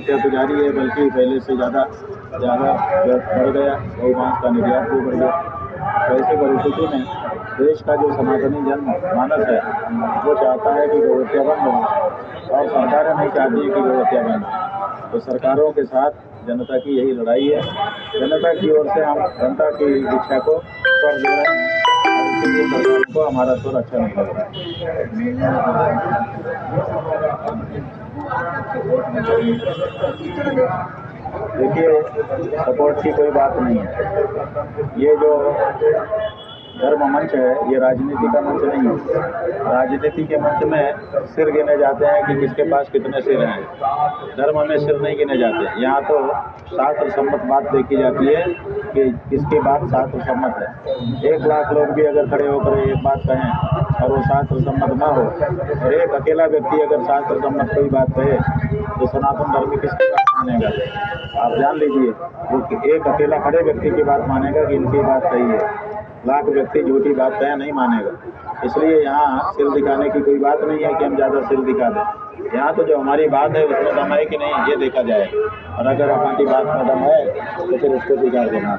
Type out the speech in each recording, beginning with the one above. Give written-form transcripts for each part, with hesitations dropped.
तपस्या तो जारी है, बल्कि पहले से ज़्यादा बढ़ गया। गौ मांस का निर्यात भी बढ़ गया। तो ऐसी परिस्थिति में देश का जो सनातनी जन मानस है वो चाहता है कि गौहत्या बंद हो, और सरकारें नहीं चाहती है कि गौहत्या बंद हो। तो सरकारों के साथ जनता की यही लड़ाई है। जनता की ओर से हम जनता की इच्छा को स्वर दे रहे हैं, और इसीलिए सरकार को हमारा स्वर अच्छा नहीं लग रहा है। देखिए, सपोर्ट की कोई बात नहीं है। ये जो धर्म मंच है ये राजनीति का मंच नहीं है। राजनीति के मंच में सिर गिने जाते हैं कि किसके पास कितने सिर हैं। धर्म में सिर नहीं गिने जाते। यहाँ तो शास्त्र सम्मत बात देखी जाती है कि किसकी बात शास्त्र सम्मत है। 1 लाख लोग भी अगर खड़े होकर एक बात कहें और वो शास्त्र सम्मत ना हो, और एक अकेला व्यक्ति अगर शास्त्र सम्मत कोई बात कहे, तो सनातन धर्म किसकी बात मानेगा? आप जान लीजिए, वो एक अकेला खड़े व्यक्ति की बात मानेगा कि इनकी बात सही है। लाख व्यक्ति झूठी बात कहें नहीं मानेगा। इसलिए यहाँ सिर दिखाने की कोई बात नहीं है कि हम ज़्यादा सिर दिखा दें। यहाँ तो जो हमारी बात है उसमें दम है कि नहीं ये देखा जाए, और अगर हमारी बात में दम है तो फिर उसको स्वीकार करना।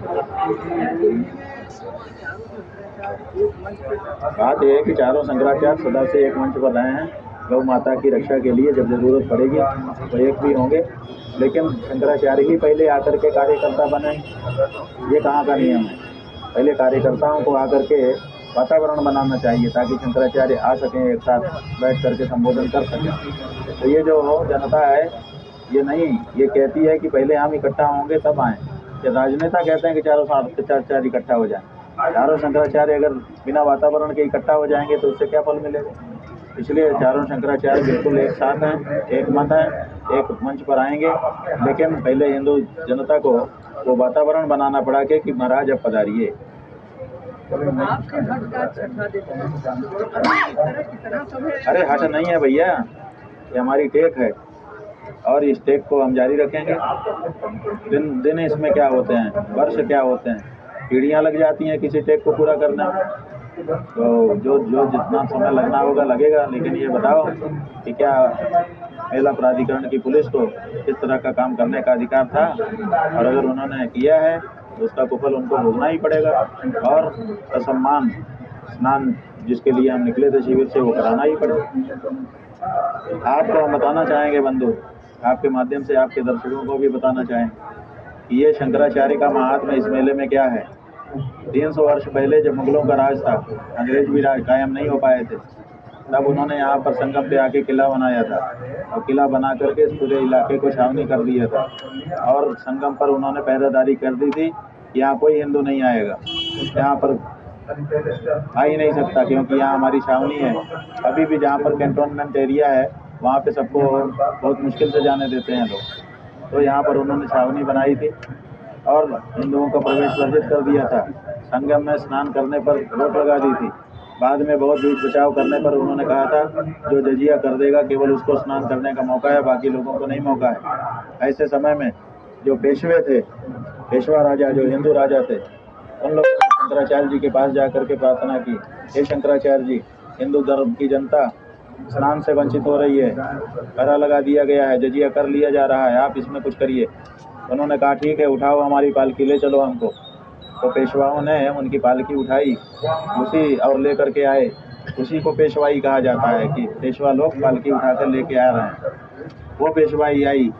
बात यह है कि चारों शंकराचार्य सदा से एक मंच पर रहे हैं। गौ माता की रक्षा के लिए जब जरूरत पड़ेगी तो एक भी होंगे, लेकिन शंकराचार्य ही पहले आकर के कार्यकर्ता बने। ये कहाँ का नियम है? पहले कार्यकर्ताओं को आकर के वातावरण बनाना चाहिए ताकि शंकराचार्य आ सकें, एक साथ बैठ करके संबोधन कर सकें। तो ये जो जनता है ये नहीं, ये कहती है कि पहले हम इकट्ठा होंगे तब आएँ। ये राजनेता कहते हैं कि चारों शंकराचार्य इकट्ठा हो जाएं। चारों शंकराचार्य अगर बिना वातावरण के इकट्ठा हो जाएंगे तो उससे क्या फल मिलेगा? इसलिए चारों शंकराचार्य बिल्कुल एक साथ हैं, एक मत है, एक मंच पर आएंगे। लेकिन पहले हिंदू जनता को वो वातावरण बनाना पड़ा कि महाराज अब पधारिए। अरे हट नहीं है भैया, ये हमारी टेक है और इस टेक को हम जारी रखेंगे। दिन इसमें क्या होते हैं, वर्ष क्या होते हैं, पीढ़ियां लग जाती हैं किसी टेक को पूरा करने में। तो जो जितना समय लगना होगा लगेगा। लेकिन ये बताओ कि क्या मेला प्राधिकरण की पुलिस को इस तरह का काम करने का अधिकार था? और अगर उन्होंने किया है तो उसका कुफल उनको भोगना ही पड़ेगा, और असम्मान स्नान जिसके लिए हम निकले थे शिविर से वो कराना ही पड़ेगा। आपको हम बताना चाहेंगे बंधु, आपके माध्यम से आपके दर्शकों को भी बताना चाहें कि ये शंकराचार्य का महात्मा इस मेले में क्या है। 300 वर्ष पहले जब मुगलों का राज था, अंग्रेज भी राज कायम नहीं हो पाए थे, तब उन्होंने यहाँ पर संगम पे आके किला बनाया था, और किला बना करके इस पूरे इलाके को छावनी कर दिया था, और संगम पर उन्होंने पहरेदारी कर दी थी। यहाँ कोई हिंदू नहीं आएगा, यहाँ पर आ ही नहीं सकता, क्योंकि यहाँ हमारी छावनी है। अभी भी जहाँ पर कैंटोनमेंट एरिया है वहाँ पे सबको बहुत मुश्किल से जाने देते हैं लोग। तो यहाँ पर उन्होंने छावनी बनाई थी और हिंदुओं का प्रवेश वर्जित कर दिया था। संगम में स्नान करने पर रोक लगा दी थी। बाद में बहुत बीच बचाव करने पर उन्होंने कहा था जो जजिया कर देगा केवल उसको स्नान करने का मौका है, बाकी लोगों को नहीं मौका है। ऐसे समय में जो पेशवे थे, पेशवा राजा जो हिंदू राजा थे, उन लोगों ने शंकराचार्य जी के पास जाकर के प्रार्थना की, हे शंकराचार्य जी, हिंदू धर्म की जनता स्नान से वंचित हो रही है, पहरा लगा दिया गया है, जजिया कर लिया जा रहा है, आप इसमें कुछ करिए। उन्होंने कहा ठीक है, उठाओ हमारी पालकी, ले चलो हमको। तो पेशवाओं ने उनकी पालकी उठाई उसी और लेकर के आए। उसी को पेशवाई कहा जाता है कि पेशवा लोग पालकी उठाकर लेके आ रहे हैं। वो पेशवाई आई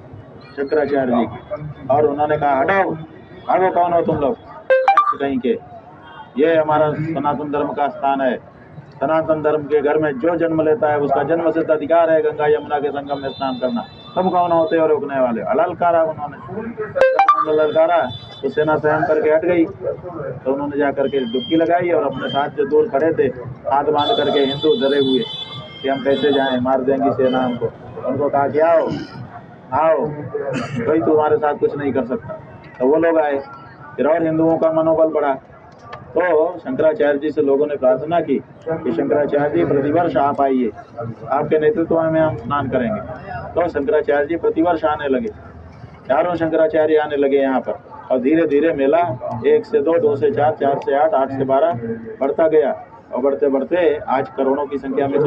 शंकराचार्य जी की, और उन्होंने कहा हटाओ, भागो, कौन हो तुम लोग कहीं के, ये हमारा सनातन धर्म का स्थान है। सनातन धर्म के घर में जो जन्म लेता है उसका जन्म सिद्ध अधिकार है गंगा यमुना के संगम में स्नान करना। तुम कौन होते हो रोकने वाले? ललकारा उन्होंने, ललकारा तो सेना सहन करके हट गई। तो उन्होंने जा करके डुबकी लगाई और अपने साथ जो दूर खड़े थे हाथ बांध करके हिंदू डरे हुए कि हम कैसे जाएं, मार देंगी सेना हमको। उनको कहा कि आओ आओ, कोई तुम्हारे साथ कुछ नहीं कर सकता। तो वो लोग आए, फिर और हिंदुओं का मनोबल बढ़ा। तो शंकराचार्य जी से लोगों ने प्रार्थना की कि शंकराचार्य जी प्रतिवर्ष आप आइए, आपके नेतृत्व में हम स्नान करेंगे। तो शंकराचार्य जी प्रतिवर्ष आने लगे, चारों शंकराचार्य आने लगे यहाँ पर, और धीरे धीरे मेला 1 से 2, 2 से 4, 4 से 8, 8 से 12 बढ़ता गया, और बढ़ते बढ़ते आज करोड़ों की संख्या में